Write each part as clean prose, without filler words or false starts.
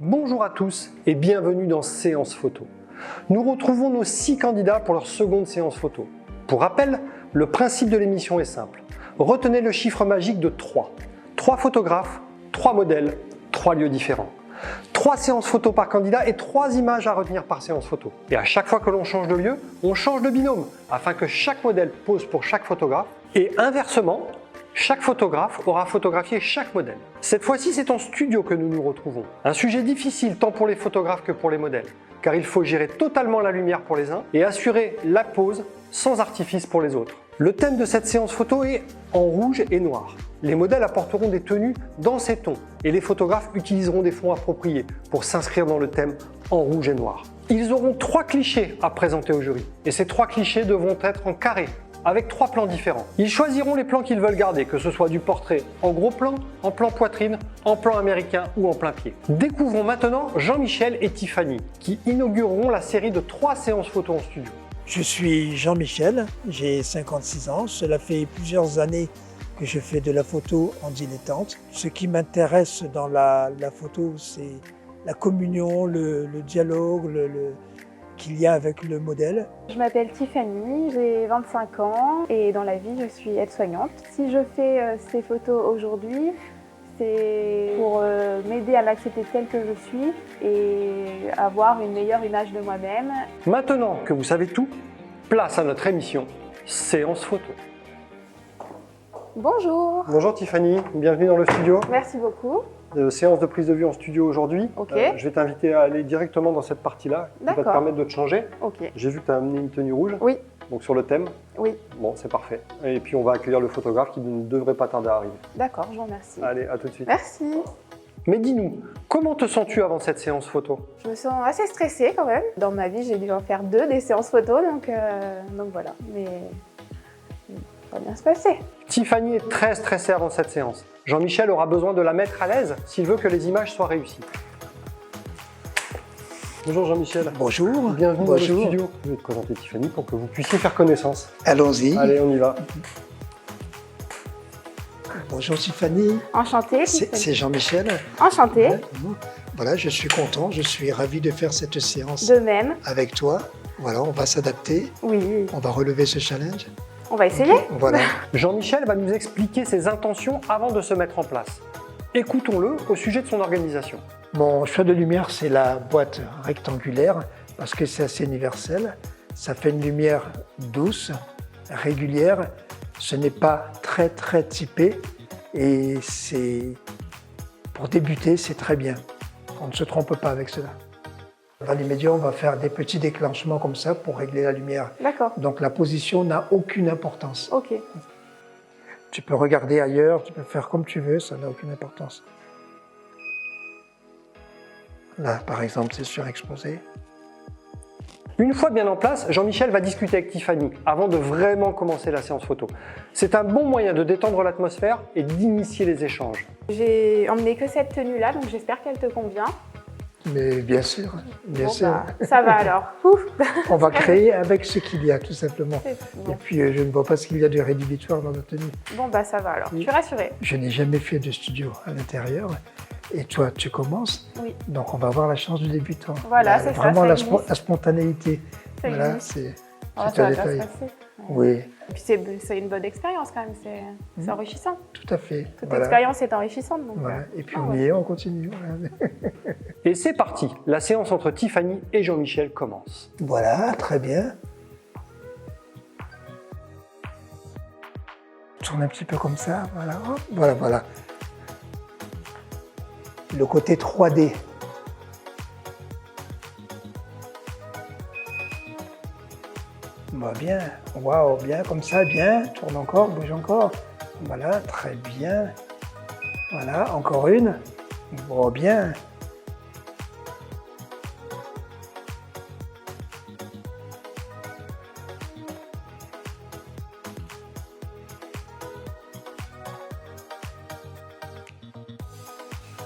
Bonjour à tous et bienvenue dans Séance Photo. Nous retrouvons nos 6 candidats pour leur seconde séance photo. Pour rappel, le principe de l'émission est simple. Retenez le chiffre magique de 3. 3 photographes, 3 modèles, 3 lieux différents. 3 séances photo par candidat et 3 images à retenir par séance photo. Et à chaque fois que l'on change de lieu, on change de binôme afin que chaque modèle pose pour chaque photographe et inversement, chaque photographe aura photographié chaque modèle. Cette fois-ci, c'est en studio que nous nous retrouvons. Un sujet difficile tant pour les photographes que pour les modèles, car il faut gérer totalement la lumière pour les uns et assurer la pose sans artifice pour les autres. Le thème de cette séance photo est en rouge et noir. Les modèles apporteront des tenues dans ces tons et les photographes utiliseront des fonds appropriés pour s'inscrire dans le thème en rouge et noir. Ils auront 3 clichés à présenter au jury et ces 3 clichés devront être en carré, avec 3 plans différents. Ils choisiront les plans qu'ils veulent garder, que ce soit du portrait en gros plan, en plan poitrine, en plan américain ou en plein pied. Découvrons maintenant Jean-Michel et Tiffany, qui inaugureront la série de 3 séances photo en studio. Je suis Jean-Michel, j'ai 56 ans. Cela fait plusieurs années que je fais de la photo en dilettante. Ce qui m'intéresse dans la photo, c'est la communion, le dialogue, qu'il y a avec le modèle. Je m'appelle Tiffany, j'ai 25 ans et dans la vie je suis aide-soignante. Si je fais ces photos aujourd'hui, c'est pour m'aider à m'accepter telle que je suis et avoir une meilleure image de moi-même. Maintenant que vous savez tout, place à notre émission Séance Photo. Bonjour. Bonjour Tiffany, bienvenue dans le studio. Merci beaucoup. Séance de prise de vue en studio aujourd'hui. Ok. Je vais t'inviter à aller directement dans cette partie-là qui va te permettre de te changer. Ok. J'ai vu que tu as amené une tenue rouge. Oui. Donc sur le thème. Oui. Bon, c'est parfait. Et puis on va accueillir le photographe qui ne devrait pas tarder à arriver. D'accord, je vous remercie. Allez, à tout de suite. Merci. Mais dis-nous, comment te sens-tu avant cette séance photo? Je me sens assez stressée quand même. Dans ma vie, j'ai dû en faire 2 des séances photo, donc voilà. Mais ça va bien se passer. Tiffany est très stressée avant cette séance. Jean-Michel aura besoin de la mettre à l'aise s'il veut que les images soient réussies. Bonjour Jean-Michel. Bonjour. Bienvenue dans le studio. Je vais te présenter Tiffany pour que vous puissiez faire connaissance. Allons-y. Allez, on y va. Bonjour Tiffany. Enchantée. C'est Jean-Michel. Enchantée. Voilà, je suis content, je suis ravi de faire cette séance De même. avec toi. Voilà, on va s'adapter. Oui. On va relever ce challenge. On va essayer. Voilà. Jean-Michel va nous expliquer ses intentions avant de se mettre en place. Écoutons-le au sujet de son organisation. Mon choix de lumière, c'est la boîte rectangulaire parce que c'est assez universel. Ça fait une lumière douce, régulière. Ce n'est pas très typé et pour débuter, c'est très bien. On ne se trompe pas avec cela. Dans l'immédiat, on va faire des petits déclenchements comme ça pour régler la lumière. D'accord. Donc la position n'a aucune importance. Ok. Tu peux regarder ailleurs, tu peux faire comme tu veux, ça n'a aucune importance. Là, par exemple, c'est surexposé. Une fois bien en place, Jean-Michel va discuter avec Tiffany avant de vraiment commencer la séance photo. C'est un bon moyen de détendre l'atmosphère et d'initier les échanges. J'ai emmené que cette tenue-là, donc j'espère qu'elle te convient. Mais bien sûr, bien Bon, sûr. bah, ça va alors. Ouf. On va créer avec ce qu'il y a, tout simplement. Bon. Et puis, je ne vois pas ce qu'il y a de rédhibitoire dans la tenue. Bon, bah ça va alors. Je suis rassurée. Je n'ai jamais fait de studio à l'intérieur. Et toi, tu commences. Oui. Donc, on va avoir la chance du débutant. Voilà, c'est ça, vraiment ça la existe. spontanéité. Ça Voilà, existe. c'est Oh, un ça va bien détail. se passer. Oui, Et puis c'est une bonne expérience quand même, c'est enrichissant. tout à fait. Toute Voilà. expérience est enrichissante. Donc, Voilà. Et puis, ah on ouais. y est, on continue. Voilà. Et c'est parti, la séance entre Tiffany et Jean-Michel commence. Voilà, très bien. Tourne un petit peu comme ça, voilà. Hop, voilà, voilà. Le côté 3D. Bah, bien, waouh, bien, comme ça, bien. Tourne encore, bouge encore. Voilà, très bien. Voilà, encore une. Bon, bien.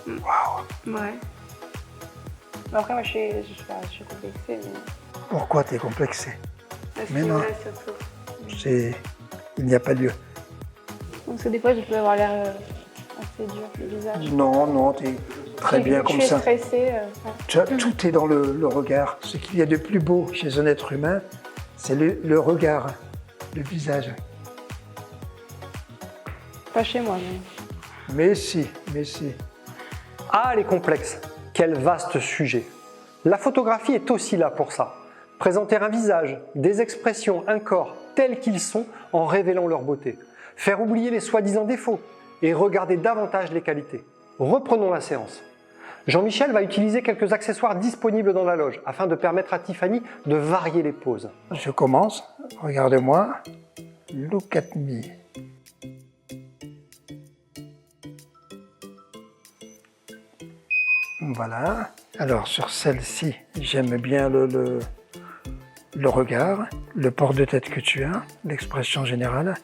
Waouh. Ouais. Après, moi, je suis complexée. Mais... Pourquoi t'es complexé? Mais non. Là, surtout. Il n'y a pas lieu. Parce que des fois, je peux avoir l'air assez dur, le visage. Non, non, très bien comme Je suis ça. stressée. Tu vois, tout est dans le regard. Ce qu'il y a de plus beau chez un être humain, c'est le regard, le visage. Pas chez moi, mais... Mais si, mais si. Ah, les complexes, quel vaste sujet. La photographie est aussi là pour ça. Présenter un visage, des expressions, un corps tels qu'ils sont en révélant leur beauté. Faire oublier les soi-disant défauts et regarder davantage les qualités. Reprenons la séance. Jean-Michel va utiliser quelques accessoires disponibles dans la loge afin de permettre à Tiffany de varier les poses. Je commence. Regarde-moi. Look at me. Voilà. Alors sur celle-ci, j'aime bien le regard, le port de tête que tu as, l'expression générale.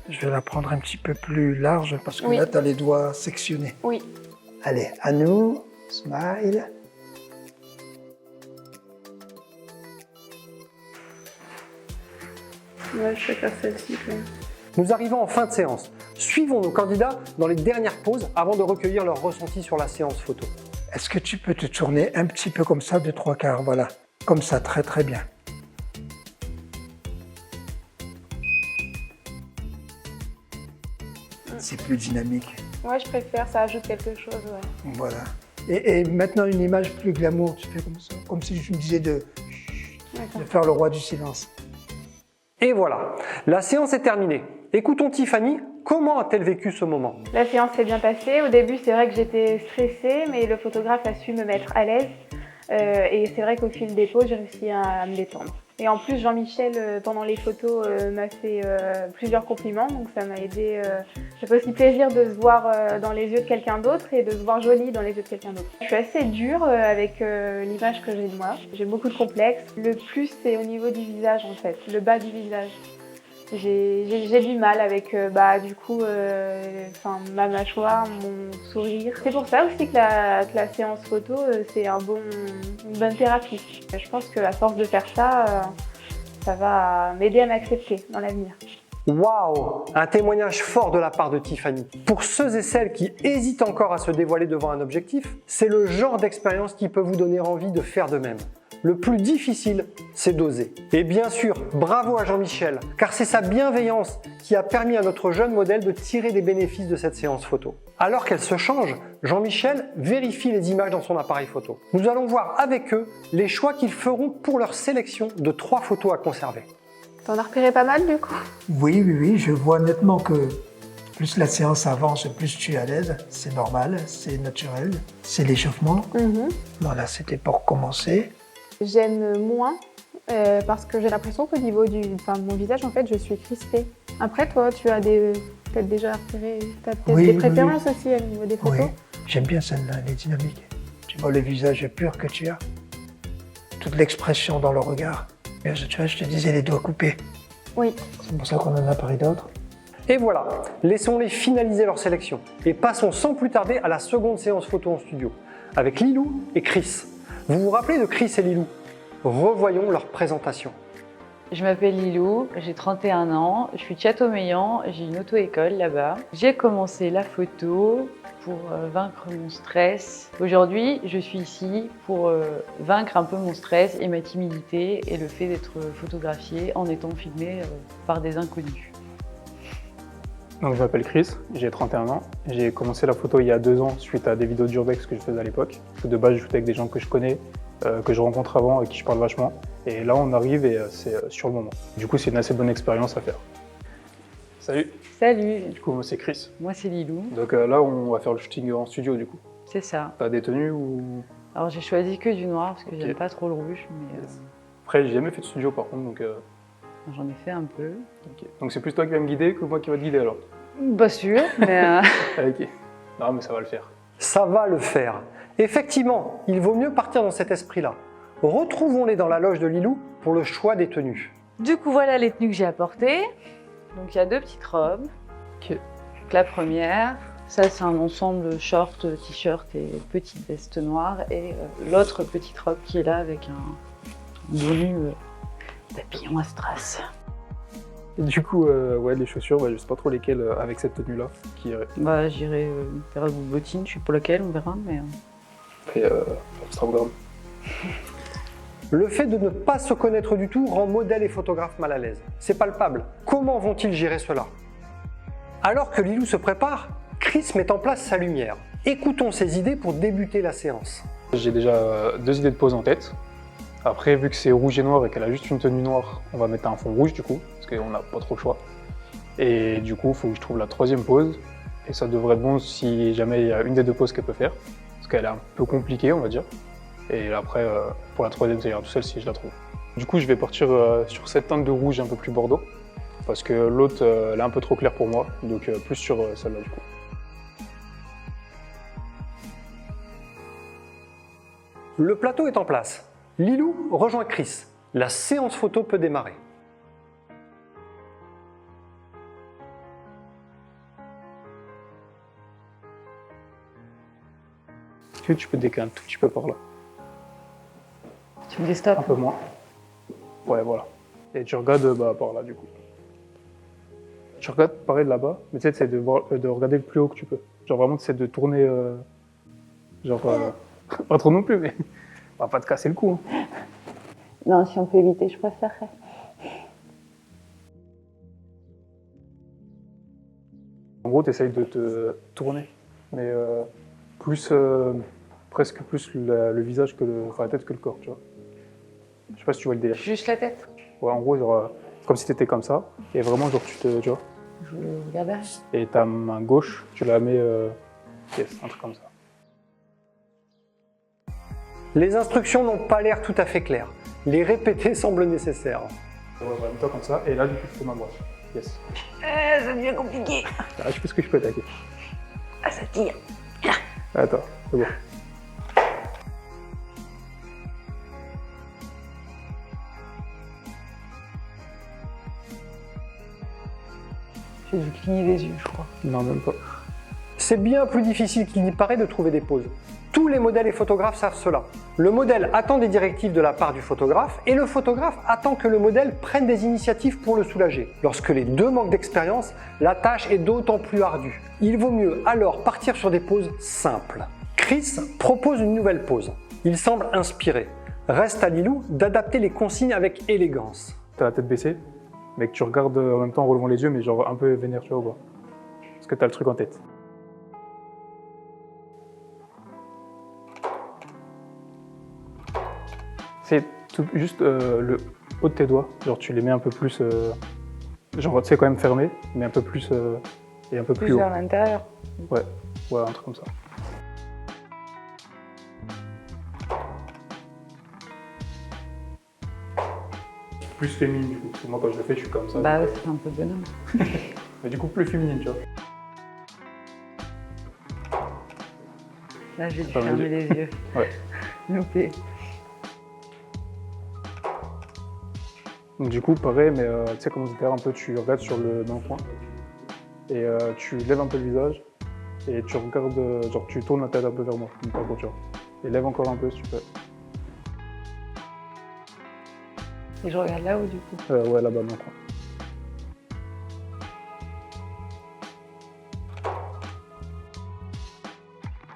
Je vais la prendre un petit peu plus large parce que Oui. là, tu as les doigts sectionnés. Oui. Allez, à nous, smile. Ouais, je préfère celle-ci quand même. Nous arrivons en fin de séance. Suivons nos candidats dans les dernières poses avant de recueillir leurs ressentis sur la séance photo. Est-ce que tu peux te tourner un petit peu comme ça, de 3/4, voilà. Comme ça, très très bien. C'est plus dynamique. Ouais, je préfère, ça ajoute quelque chose, ouais. Voilà. Et maintenant, une image plus glamour, tu fais comme ça, comme si je me disais de D'accord. faire le roi du silence. Et voilà, la séance est terminée. Écoutons Tiffany, comment a-t-elle vécu ce moment? La séance s'est bien passée. Au début, c'est vrai que j'étais stressée, mais le photographe a su me mettre à l'aise. Et c'est vrai qu'au fil des poses, j'ai réussi à me détendre. Et en plus, Jean-Michel, pendant les photos, m'a fait plusieurs compliments, donc ça m'a aidé. Ça fait aussi plaisir de se voir dans les yeux de quelqu'un d'autre et de se voir jolie dans les yeux de quelqu'un d'autre. Je suis assez dure avec l'image que j'ai de moi. J'ai beaucoup de complexes. Le plus, c'est au niveau du visage, en fait, le bas du visage. J'ai du mal avec du coup ma mâchoire, mon sourire. C'est pour ça aussi que la séance photo, c'est une bonne thérapie. Je pense qu'à force de faire ça, ça va m'aider à m'accepter dans l'avenir. Waouh! Un témoignage fort de la part de Tiffany. Pour ceux et celles qui hésitent encore à se dévoiler devant un objectif, c'est le genre d'expérience qui peut vous donner envie de faire de même. Le plus difficile, c'est d'oser. Et bien sûr, bravo à Jean-Michel, car c'est sa bienveillance qui a permis à notre jeune modèle de tirer des bénéfices de cette séance photo. Alors qu'elle se change, Jean-Michel vérifie les images dans son appareil photo. Nous allons voir avec eux les choix qu'ils feront pour leur sélection de 3 photos à conserver. T'en as repéré pas mal du coup? Oui, je vois nettement que plus la séance avance, plus tu es à l'aise. C'est normal, c'est naturel, c'est l'échauffement. Voilà, c'était pour commencer. J'aime moins parce que j'ai l'impression qu'au niveau de mon visage, en fait, je suis crispée. Après, toi, tu as peut-être déjà repéré, t'as peut-être Oui, des oui, préférences aussi au niveau des photos. Oui, j'aime bien celle-là, elle est dynamique. Tu vois le visage pur que tu as, toute l'expression dans le regard. Et tu vois, je te disais les doigts coupés. Oui. C'est pour ça qu'on en a parlé d'autres. Et voilà, laissons-les finaliser leur sélection et passons sans plus tarder à la seconde séance photo en studio avec Lilou et Chris. Vous vous rappelez de Chris et Lilou? Revoyons leur présentation. Je m'appelle Lilou, j'ai 31 ans, je suis de Châteaumeillan, j'ai une auto-école là-bas. J'ai commencé la photo pour vaincre mon stress. Aujourd'hui, je suis ici pour vaincre un peu mon stress et ma timidité et le fait d'être photographiée en étant filmée par des inconnus. Donc, je m'appelle Chris, j'ai 31 ans. J'ai commencé la photo il y a 2 ans suite à des vidéos d'urbex que je faisais à l'époque. Parce que de base, je shootais avec des gens que je connais, que je rencontre avant, avec qui je parle vachement. Et là, on arrive et c'est sur le moment. Du coup, c'est une assez bonne expérience à faire. Salut! Salut, Du coup, moi, c'est Chris. moi c'est Lilou, Donc là, on va faire le shooting en studio, du coup. c'est ça. T'as des tenues ou... Alors j'ai choisi que du noir parce que Ok. j'aime pas trop le rouge, mais Après, j'ai jamais fait de studio, par contre, donc... j'en ai fait un peu. ok. Donc c'est plus toi qui vas me guider que moi qui va te guider, alors. Pas sûr, mais... Ah, ok. Non, mais ça va le faire. Ça va le faire. Effectivement, il vaut mieux partir dans cet esprit-là. Retrouvons-les dans la loge de Lilou pour le choix des tenues. Du coup, voilà les tenues que j'ai apportées. Donc, il y a 2 petites robes. Donc, la première, ça c'est un ensemble short, t-shirt et petite veste noire. Et l'autre petite robe qui est là avec un bonnet papillon à strass. Et du coup, ouais, les chaussures, je sais pas trop lesquelles avec cette tenue-là qui irait. Bah, j'irai paire de bottines, je sais pas laquelle, on verra. Mais Et Instagram. Le fait de ne pas se connaître du tout rend modèle et photographe mal à l'aise. C'est palpable. Comment vont-ils gérer cela? Alors que Lilou se prépare, Chris met en place sa lumière. Écoutons ses idées pour débuter la séance. J'ai déjà 2 idées de pose en tête. Après, vu que c'est rouge et noir et qu'elle a juste une tenue noire, on va mettre un fond rouge du coup, parce qu'on n'a pas trop le choix. Et du coup, il faut que je trouve la 3e pose. Et ça devrait être bon si jamais il y a une des 2 poses qu'elle peut faire. Parce qu'elle est un peu compliquée, on va dire. Et après, pour la 3e, ça ira tout seul si je la trouve. Du coup, je vais partir sur cette teinte de rouge un peu plus bordeaux. Parce que l'autre, elle est un peu trop claire pour moi. Donc plus sur celle-là du coup. Le plateau est en place. Lilou rejoint Chris. La séance photo peut démarrer. Est-ce que tu peux décaler un tout petit peu par là? Tu me dis stop. Un peu moins. Ouais, voilà. Et tu regardes par là du coup. Tu regardes pareil de là-bas, mais tu sais, essaie de regarder le plus haut que tu peux. Genre vraiment, tu essaies de tourner. Pas trop non plus, mais on va pas te casser le cou. Hein. Non, si on peut éviter, je préférerais. En gros, tu essayes de te tourner, mais plus, presque plus le visage que la tête que le corps, tu vois. Je sais pas si tu vois le délire. Juste la tête. Ouais, en gros, genre, comme si t'étais comme ça, et vraiment, genre, tu vois. Je regardais. Et ta main gauche, tu la mets, un truc comme ça. Les instructions n'ont pas l'air tout à fait claires. Les répéter semble nécessaire. Ouais, toi comme ça, et là, du coup, tu fais ma droite. Yes. Ça devient compliqué. Ah, je fais ce que je peux attaquer. Ah, ça tire. Attends, c'est bon. J'ai dû cligner des yeux, je crois. Non, même pas. C'est bien plus difficile qu'il n'y paraît de trouver des poses. Tous les modèles et photographes savent cela. Le modèle attend des directives de la part du photographe et le photographe attend que le modèle prenne des initiatives pour le soulager. Lorsque les deux manquent d'expérience, la tâche est d'autant plus ardue. Il vaut mieux alors partir sur des poses simples. Chris propose une nouvelle pose. Il semble inspiré. Reste à Lilou d'adapter les consignes avec élégance. T'as la tête baissée, mais que tu regardes en même temps en relevant les yeux, mais genre un peu vénère, tu vois, ou pas? Parce que t'as le truc en tête. C'est juste le haut de tes doigts, genre tu les mets un peu plus, genre tu sais quand même fermé, mais un peu plus et un peu plus haut. Vers l'intérieur. Ouais, ouais, un truc comme ça. Plus féminine du coup, parce que moi quand je le fais je suis comme ça. Bah ouais, c'est un peu bonhomme. Mais du coup plus féminine, tu vois. Là, j'ai dû Ferme fermer les les yeux. Ouais. Loupé. Donc du coup pareil, mais tu sais comme tout à l'heure un peu tu regardes sur le dans le coin et tu lèves un peu le visage et tu regardes, genre tu tournes la tête un peu vers moi, comme pas tu vois. Et lève encore un peu si tu peux. Et je regarde là-haut du coup. Ouais là-bas dans le coin.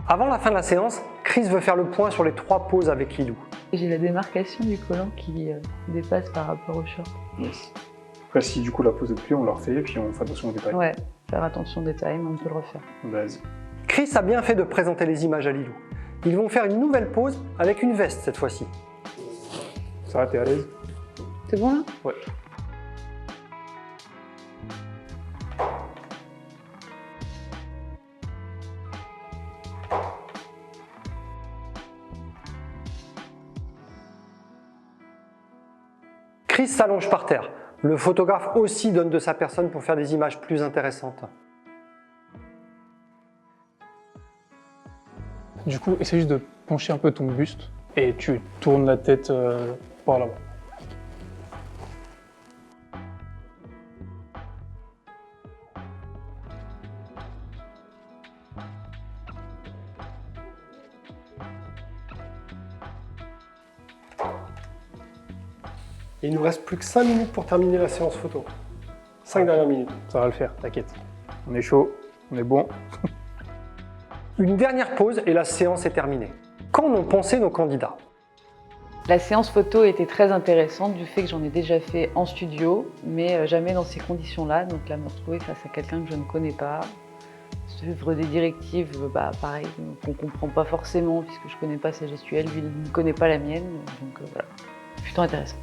Avant la fin de la séance, Chris veut faire le point sur les 3 poses avec Lilou. J'ai la démarcation du collant qui dépasse par rapport au short. Yes. Après si du coup la pose est plie, on la refait et puis on fait attention aux détails. Ouais, faire attention aux détails, mais on peut le refaire. Vas-y. Chris a bien fait de présenter les images à Lilou. Ils vont faire une nouvelle pose avec une veste cette fois-ci. Ça va, t'es à l'aise? C'est bon là? Ouais. Chris s'allonge par terre. Le photographe aussi donne de sa personne pour faire des images plus intéressantes. Du coup, essaie juste de pencher un peu ton buste et tu tournes la tête par là-bas. Et il nous reste plus que 5 minutes pour terminer la séance photo. 5 dernières minutes. Ça va le faire, t'inquiète. On est chaud, on est bon. Une dernière pause et la séance est terminée. Qu'en ont pensé nos candidats? La séance photo était très intéressante du fait que j'en ai déjà fait en studio, mais jamais dans ces conditions-là. Donc là, me retrouver face à quelqu'un que je ne connais pas, suivre des directives, pareil, qu'on ne comprend pas forcément puisque je ne connais pas sa gestuelle, lui il ne connaît pas la mienne. Donc voilà, plutôt intéressant.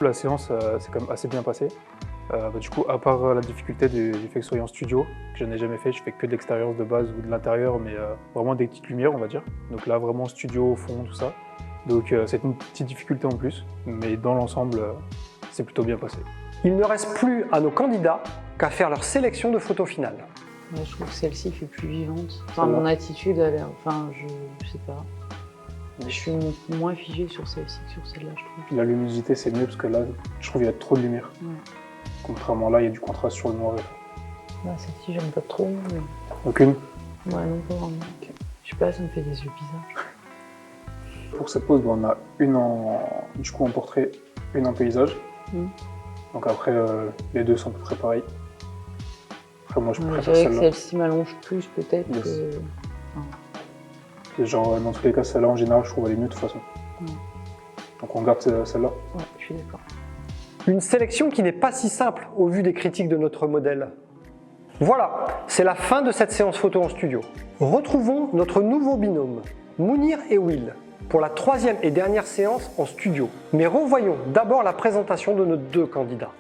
La séance s'est quand même assez bien passée. Du coup, à part la difficulté du fait que ce soit en studio, que je n'ai jamais fait, je fais que de l'extérieur de base ou de l'intérieur, mais vraiment des petites lumières, on va dire. Donc là, vraiment studio, au fond, tout ça. Donc c'est une petite difficulté en plus, mais dans l'ensemble, c'est plutôt bien passé. Il ne reste plus à nos candidats qu'à faire leur sélection de photos finales. Ouais, je trouve que celle-ci fait plus vivante. Enfin, mon attitude a l'air. Enfin, je sais pas. Je suis moins figée sur celle-ci que sur celle-là, je trouve. Puis la luminosité, c'est mieux parce que là, je trouve qu'il y a trop de lumière. Ouais. Contrairement là, il y a du contraste sur le noir et tout. Celle-ci, j'aime pas trop. Mais... Aucune? Ouais, non, pas vraiment. Okay. Je sais pas, ça me fait des yeux bizarres. Pour cette pose, on a une en portrait, une en paysage. Donc après, les deux sont à peu près pareils. Après, moi, je préfère dirais celle-là. que celle-ci m'allonge plus, peut-être. Yes. Que... Et genre, dans tous les cas, celle-là, en général, je trouve elle est mieux de toute façon. Donc on garde celle-là. Ouais, je suis d'accord. Une sélection qui n'est pas si simple au vu des critiques de notre modèle. Voilà, c'est la fin de cette séance photo en studio. Retrouvons notre nouveau binôme, Mounir et Will, pour la troisième et dernière séance en studio. Mais revoyons d'abord la présentation de nos deux candidats.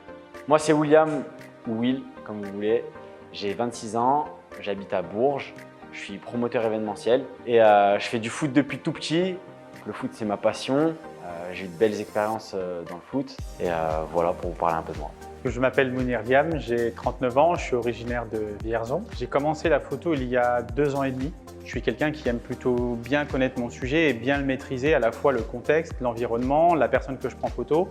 Moi, c'est William, ou Will, comme vous voulez. J'ai 26 ans, j'habite à Bourges, je suis promoteur événementiel et je fais du foot depuis tout petit. Le foot, c'est ma passion. J'ai eu de belles expériences dans le foot et voilà pour vous parler un peu de moi. Je m'appelle Mounir Liam, j'ai 39 ans, je suis originaire de Vierzon. J'ai commencé la photo il y a 2 ans et demi. Je suis quelqu'un qui aime plutôt bien connaître mon sujet et bien le maîtriser, à la fois le contexte, l'environnement, la personne que je prends en photo.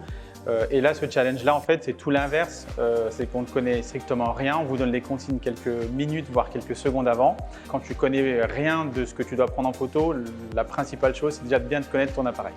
Et là, ce challenge-là, en fait, c'est tout l'inverse. C'est qu'on ne connaît strictement rien. On vous donne les consignes quelques minutes, voire quelques secondes avant. Quand tu connais rien de ce que tu dois prendre en photo, la principale chose, c'est déjà de bien te connaître ton appareil.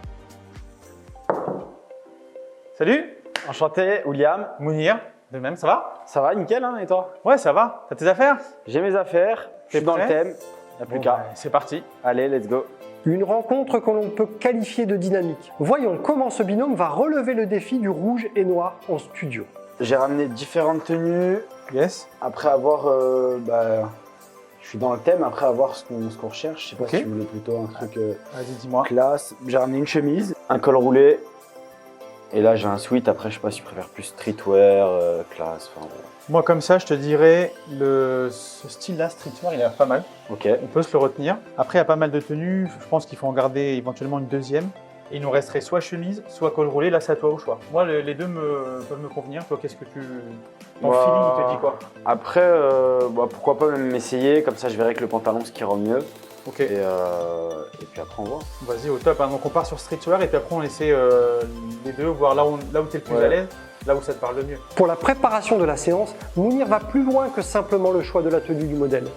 Salut! Enchanté, William. Mounir, de même, ça va? Ça va, nickel, hein, et toi? Ouais, ça va. T'as tes affaires? J'ai mes affaires, je suis dans le prêt? thème, il n'y a plus Bon, qu'à. c'est parti. Allez, let's go. Une rencontre que l'on peut qualifier de dynamique. Voyons comment ce binôme va relever le défi du rouge et noir en studio. J'ai ramené différentes tenues. Yes. Après avoir, je suis dans le thème, après avoir ce qu'on recherche. Je sais pas Ok. si tu voulais plutôt un truc Vas-y, dis-moi. classe. J'ai ramené une chemise, un col roulé. Et là, j'ai un sweat. Après, je sais pas si tu préfères plus streetwear, classe. Enfin, voilà. Moi, comme ça, je te dirais, ce style-là, streetwear, il a l'air pas mal. Ok. On peut se le retenir. Après, il y a pas mal de tenues. Je pense qu'il faut en garder éventuellement une deuxième. Et il nous resterait soit chemise, soit col roulé. Là, c'est à toi au choix. Moi, les deux peuvent me convenir. Toi, qu'est-ce que tu... Ton Bah, feeling, il te dit quoi? Après, pourquoi pas même m'essayer. Comme ça, je verrai que le pantalon, ce qui rend mieux. Ok. Et puis après, on voit. Vas-y, au top. Hein. Donc, on part sur streetwear et puis après, on essaie les deux, voir là où tu es le plus Ouais. à l'aise, là où ça te parle le mieux. Pour la préparation de la séance, Mounir va plus loin que simplement le choix de la tenue du modèle.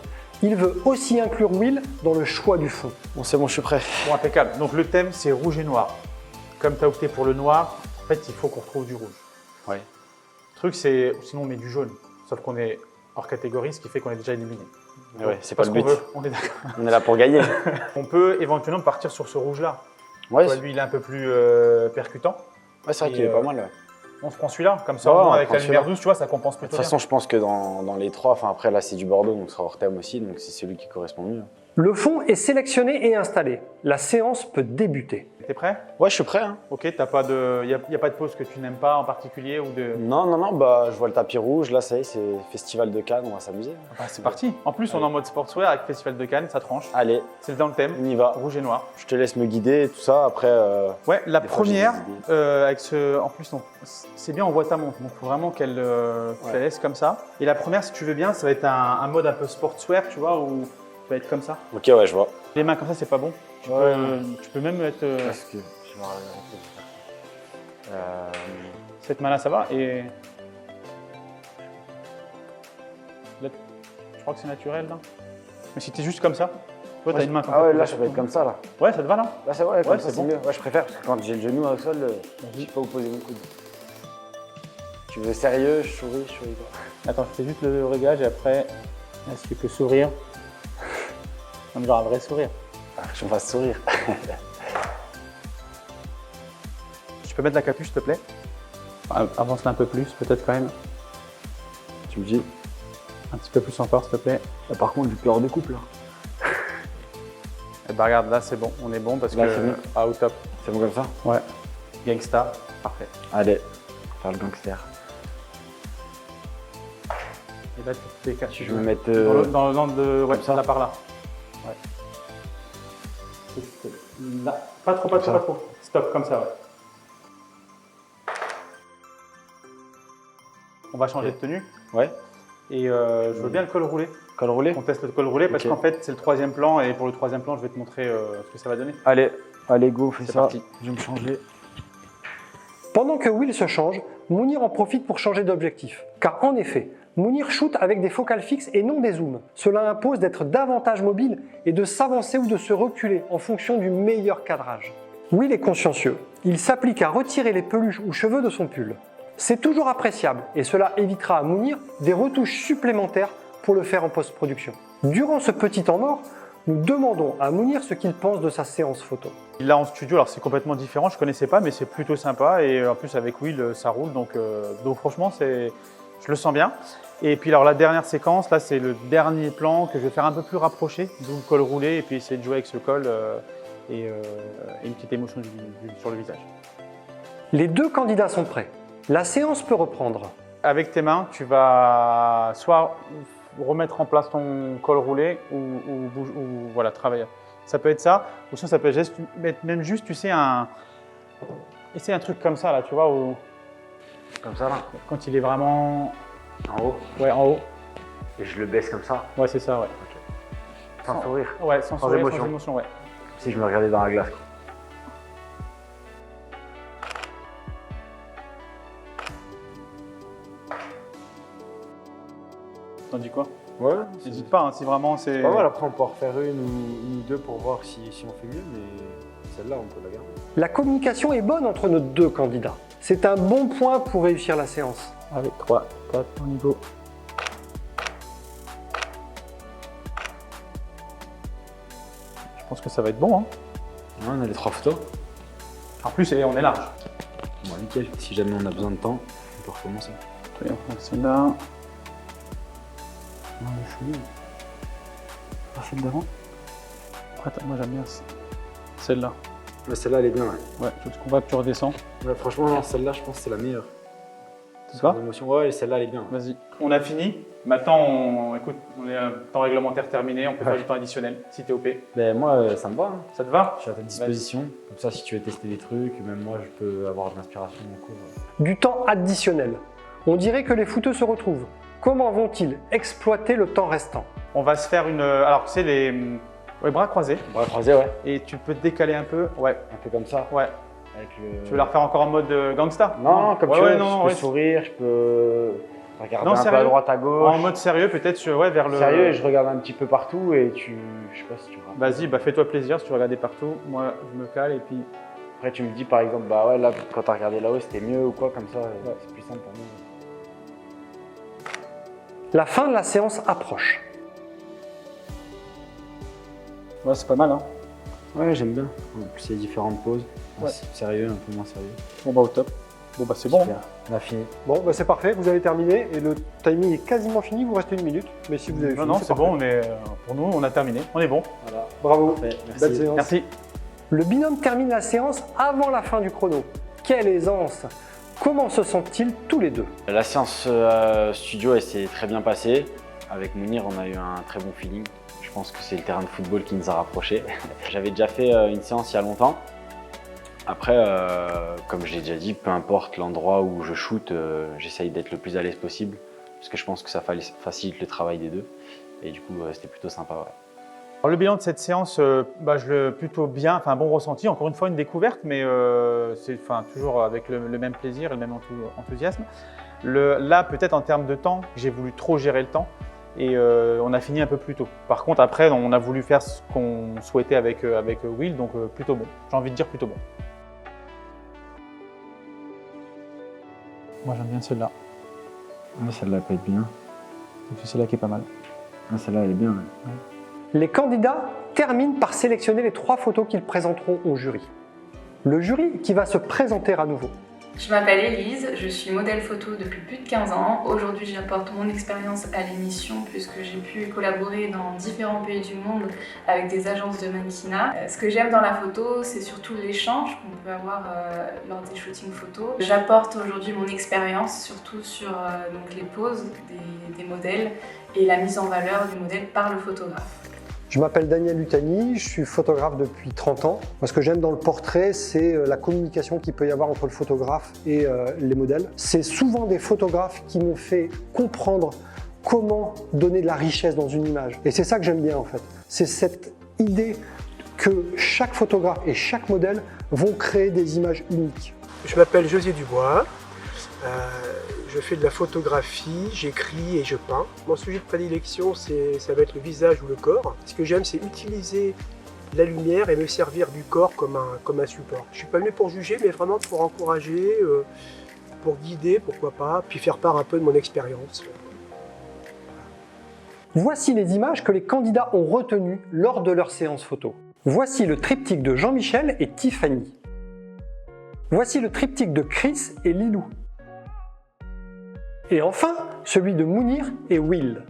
Il veut aussi inclure Will dans le choix du fond. Bon, c'est bon, je suis prêt. Bon, impeccable. Donc, le thème, c'est rouge et noir. Comme tu as opté pour le noir, en fait, il faut qu'on retrouve du rouge. Ouais. Le truc, c'est sinon on met du jaune. Sauf qu'on est hors catégorie, ce qui fait qu'on est déjà éliminé. Ouais, c'est pas Parce le qu'on but. veut, on est d'accord. On est là pour gagner. On peut éventuellement partir sur ce rouge-là. Ouais, Toi, lui, il est un peu plus percutant. c'est vrai Et, qu'il est pas mal. Ouais. On se prend celui-là, comme ça, Ouais, au moins, on avec prend la lumière celui-là. 12, tu vois, ça compense De plutôt toute façon, je pense que dans les trois, enfin après là c'est du Bordeaux, donc ce sera hors thème aussi, donc c'est celui qui correspond mieux. Le fond est sélectionné et installé. La séance peut débuter. bien. T'es prêt? Ouais, je suis prêt. Hein. Ok, il n'y a pas de pose que tu n'aimes pas en particulier ou de... Non, bah je vois le tapis rouge, là ça y est, c'est Festival de Cannes, on va s'amuser. Bah, c'est parti. En plus, on est en mode sportswear avec Festival de Cannes, ça tranche. Allez, C'est dans le thème, on y va. rouge et noir. Je te laisse me guider et tout ça, après... Ouais, la Des fois, j'ai première, des avec ce, en plus, donc, c'est bien, on voit ta montre, donc il faut vraiment qu'elle la laisse comme ça. Et la première, si tu veux bien, ça va être un mode un peu sportswear, tu vois, où tu vas être comme ça. Ok, ouais, je vois. Les mains comme ça, c'est pas bon. Tu peux même être Parce que je vais regarder. cette main-là, ça va. Et là, je crois que c'est naturel là. Mais si t'es juste comme ça, toi, t'as une main comme ça. Ah ouais, là je vais être comme ça là. Ouais, ça te va là. Là c'est vrai, comme Ouais, ça c'est c'est bon. mieux. Ouais, je préfère parce que quand j'ai le genou au sol, je sais pas où poser mon coude. Tu veux sérieux, je souris quoi. Attends, je fais juste le réglage et après, est-ce que tu peux sourire? Non, mais genre un vrai sourire. Je me fasse sourire. Tu peux mettre la capuche, s'il te plaît? Avance-la un peu plus, peut-être quand même. Tu me dis. Un petit peu plus encore, s'il te plaît. Là, par contre, du pleur de couple. Là. Et bah regarde, là c'est bon, on est bon parce Là, que c'est bon. ah, au top. C'est bon comme ça? Ouais. Gangsta, parfait. Allez, faire le gangster. Et là tu fais Je vais me mettre. dans le de ouais, comme ça. là par là. Ouais. Là. Pas trop, Comme ça. pas trop. Stop, comme ça, ouais. On va changer de tenue. Ouais. Et je veux bien le col roulé. Col roulé? On teste le col roulé parce Ok. qu'en fait c'est le 3e plan et pour le 3e plan je vais te montrer ce que ça va donner. Allez, go, fais C'est ça. parti. Je vais me changer. Pendant que Will se change, Mounir en profite pour changer d'objectif. Car en effet, Mounir shoot avec des focales fixes et non des zooms. Cela impose d'être davantage mobile et de s'avancer ou de se reculer en fonction du meilleur cadrage. Will est consciencieux. Il s'applique à retirer les peluches ou cheveux de son pull. C'est toujours appréciable et cela évitera à Mounir des retouches supplémentaires pour le faire en post-production. Durant ce petit temps mort, nous demandons à Mounir ce qu'il pense de sa séance photo. Là en studio, alors c'est complètement différent, je connaissais pas mais c'est plutôt sympa et en plus avec Will ça roule donc franchement je le sens bien. Et puis alors la dernière séquence, là c'est le dernier plan que je vais faire un peu plus rapproché, d'où le col roulé et puis essayer de jouer avec ce col et une petite émotion sur le visage. Les deux candidats sont prêts. La séance peut reprendre. Avec tes mains, tu vas soit remettre en place ton col roulé ou voilà, travailler. Ça peut être ça, ou sinon ça peut être même juste, tu sais, essayer un truc comme ça, là, tu vois, Comme ça, là. quand il est vraiment En haut. ouais, en haut. Et je le baisse comme ça. Ouais, c'est ça, ouais. Sans sourire. Ouais, sans Sans sourire, émotion. sans émotion, ouais. Si je me regardais dans la glace. Quoi. T'en dis quoi? Ouais. N'hésite pas, hein, si vraiment c'est... Pas mal, après on peut en refaire une ou deux pour voir si on fait mieux, mais celle-là on peut la garder. La communication est bonne entre nos deux candidats. C'est un bon point pour réussir la séance. Avec 3, 4, au niveau. Je pense que ça va être bon, hein. Ouais, on a les 3 photos. En plus, on est large. Bon, nickel. Si jamais on a besoin de temps, on peut recommencer. Allez, on prend celle-là. Non, mais c'est pas celle d'avant. Attends, moi j'aime bien celle-là. Mais celle-là elle est bien, ouais. Ouais, tout ce qu'on va, tu redescends. Ouais, franchement, non, celle-là je pense que c'est la meilleure. C'est ça? L'émotion, ouais, celle-là elle est bien. Vas-y. On a fini. Maintenant, écoute, on est à temps réglementaire terminé. On peut faire du temps additionnel si t'es OP. Ben moi, ça me va. Hein. Ça te va? Je suis à ta disposition. Comme ça, si tu veux tester des trucs, même moi, je peux avoir de l'inspiration en cours. Du temps additionnel. On dirait que les footeux se retrouvent. Comment vont-ils exploiter le temps restant? On va se faire une. Alors, tu sais, les bras croisés. Bras croisés, ouais. Et tu peux te décaler un peu. Ouais. Un peu comme ça. Ouais. Avec le... Tu veux la refaire encore en mode gangsta? Non, comme ouais, tu veux. ouais, non, je peux ouais. sourire, je peux regarder Non, un peu sérieux? à droite, à gauche. En mode sérieux, peut-être, ouais, vers le. Sérieux, et je regarde un petit peu partout et tu... Je sais pas si tu vois. Vas-y, bah fais-toi plaisir si tu veux regarder partout. Moi, je me cale et puis. Après, tu me dis par exemple, bah ouais, là, quand t'as regardé là-haut, c'était mieux ou quoi, comme ça, c'est plus simple pour nous. La fin de la séance approche. Ouais, c'est pas mal, hein. Ouais, j'aime bien. En plus, il y a différentes pauses. Ouais. Sérieux, un peu moins sérieux. Bon, bah au top. Bon, bah c'est bon. Super. On a fini. Bon, bah c'est parfait, vous avez terminé et le timing est quasiment fini, il vous reste 1 minute. Mais si vous avez Non, fini, non, c'est parfait. bon, on est, pour nous, on a terminé. On est bon. Voilà. Bravo, Parfait, belle merci. séance. Merci. Le binôme termine la séance avant la fin du chrono. Quelle aisance! Comment se sentent-ils tous les deux? La séance studio, elle s'est très bien passée. Avec Mounir, on a eu un très bon feeling. Je pense que c'est le terrain de football qui nous a rapprochés. J'avais déjà fait une séance il y a longtemps. Après, comme je l'ai déjà dit, peu importe l'endroit où je shoot, j'essaye d'être le plus à l'aise possible. Parce que je pense que ça facilite le travail des deux. Et du coup, c'était plutôt sympa. Ouais. Alors, le bilan de cette séance, je le plutôt bien, enfin bon ressenti. Encore une fois, une découverte, mais c'est toujours avec le même plaisir et le même enthousiasme. Là, peut-être en termes de temps, j'ai voulu trop gérer le temps. Et on a fini un peu plus tôt. Par contre, après, on a voulu faire ce qu'on souhaitait avec Will, donc plutôt bon. J'ai envie de dire plutôt bon. Moi, j'aime bien celle-là. Ouais, celle-là peut être bien. C'est celle-là qui est pas mal. Ah, celle-là, elle est bien. Ouais. Les candidats terminent par sélectionner les 3 photos qu'ils présenteront au jury. Le jury qui va se présenter à nouveau. Je m'appelle Élise, je suis modèle photo depuis plus de 15 ans. Aujourd'hui, j'apporte mon expérience à l'émission puisque j'ai pu collaborer dans différents pays du monde avec des agences de mannequinat. Ce que j'aime dans la photo, c'est surtout l'échange qu'on peut avoir lors des shootings photos. J'apporte aujourd'hui mon expérience surtout sur donc les poses des modèles et la mise en valeur du modèle par le photographe. Je m'appelle Daniel Lutani, je suis photographe depuis 30 ans. Moi, ce que j'aime dans le portrait, c'est la communication qu'il peut y avoir entre le photographe et les modèles. C'est souvent des photographes qui m'ont fait comprendre comment donner de la richesse dans une image. Et c'est ça que j'aime bien en fait. C'est cette idée que chaque photographe et chaque modèle vont créer des images uniques. Je m'appelle José Dubois. Je fais de la photographie, j'écris et je peins. Mon sujet de prédilection, ça va être le visage ou le corps. Ce que j'aime, c'est utiliser la lumière et me servir du corps comme un support. Je ne suis pas venu pour juger, mais vraiment pour encourager, pour guider, pourquoi pas, puis faire part un peu de mon expérience. Voici les images que les candidats ont retenues lors de leur séance photo. Voici le triptyque de Jean-Michel et Tiffany. Voici le triptyque de Chris et Lilou. Et enfin, celui de Mounir et Will.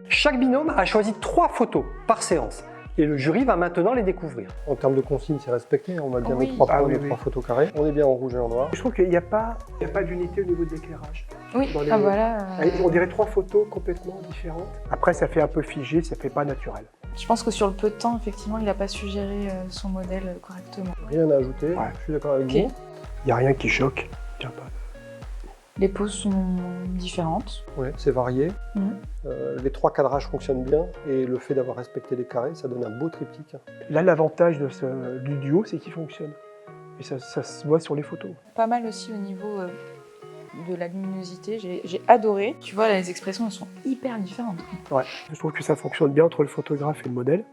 Chaque binôme a choisi 3 photos par séance et le jury va maintenant les découvrir. En termes de consignes, c'est respecté, on va bien mettre 3 points, oui, 3 photos carrées. On est bien en rouge et en noir. Je trouve qu'il n'y a pas d'unité au niveau de l'éclairage. Oui, voilà. On dirait 3 photos complètement différentes. Après, ça fait un peu figé, ça fait pas naturel. Je pense que sur le peu de temps, effectivement, il n'a pas su gérer son modèle correctement. Rien à ajouter, je suis d'accord avec vous. Il n'y a rien qui choque. Tiens pas. Les poses sont différentes. Oui, c'est varié. Les 3 cadrages fonctionnent bien et le fait d'avoir respecté les carrés, ça donne un beau triptyque. Là, l'avantage du duo, c'est qu'il fonctionne. Et ça se voit sur les photos. Pas mal aussi au niveau de la luminosité, j'ai adoré. Tu vois, les expressions, elles sont hyper différentes. Ouais, je trouve que ça fonctionne bien entre le photographe et le modèle.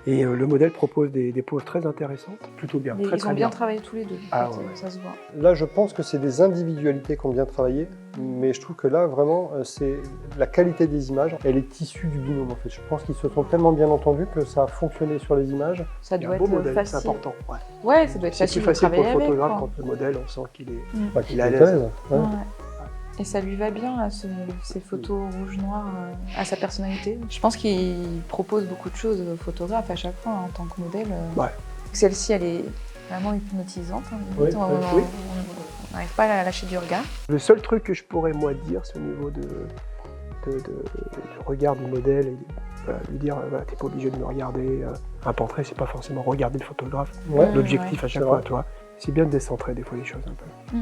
Et le modèle propose des poses très intéressantes, plutôt bien, très Ils ont bien travaillé tous les deux, Ah, en fait, ouais. ça se voit. Là, je pense que c'est des individualités qui ont bien travaillé, mais je trouve que là, vraiment, c'est la qualité des images, elle est issue du binôme en fait. Je pense qu'ils se sont tellement bien entendus que ça a fonctionné sur les images. Ça Il y a doit un beau être modèle, c'est facile. important. Ouais. Ouais, ça doit être C'est facile plus de facile pour travailler le avec. photographe quoi. quand le modèle, on sent qu'il est, Bah, qu'il est à l'aise. Ouais. Ouais. Et ça lui va bien, là, ces photos rouge-noir, à sa personnalité. Je pense qu'il propose beaucoup de choses aux photographes à chaque fois, en tant que modèle. Ouais. Celle-ci, elle est vraiment hypnotisante. Hein, Oui, on n'arrive pas à la lâcher du regard. Le seul truc que je pourrais, moi, dire, c'est au niveau du regard du modèle. Et, voilà, lui dire, voilà, t'es pas obligé de me regarder. Un portrait, c'est pas forcément regarder le photographe. Ouais. L'objectif à chaque C'est fois, vrai. tu vois. C'est bien de décentrer des fois les choses un peu.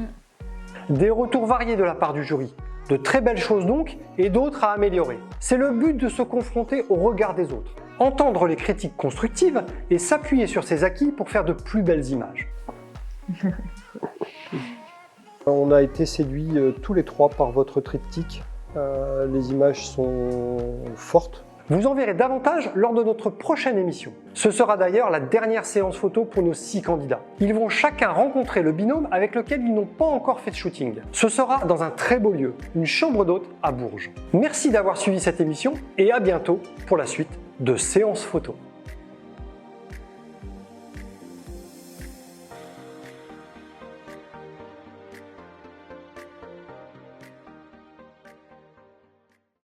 Des retours variés de la part du jury. De très belles choses donc, et d'autres à améliorer. C'est le but de se confronter au regard des autres. Entendre les critiques constructives et s'appuyer sur ses acquis pour faire de plus belles images. On a été séduits tous les 3 par votre triptyque. Les images sont fortes. Vous en verrez davantage lors de notre prochaine émission. Ce sera d'ailleurs la dernière séance photo pour nos 6 candidats. Ils vont chacun rencontrer le binôme avec lequel ils n'ont pas encore fait de shooting. Ce sera dans un très beau lieu, une chambre d'hôte à Bourges. Merci d'avoir suivi cette émission et à bientôt pour la suite de Séance Photo.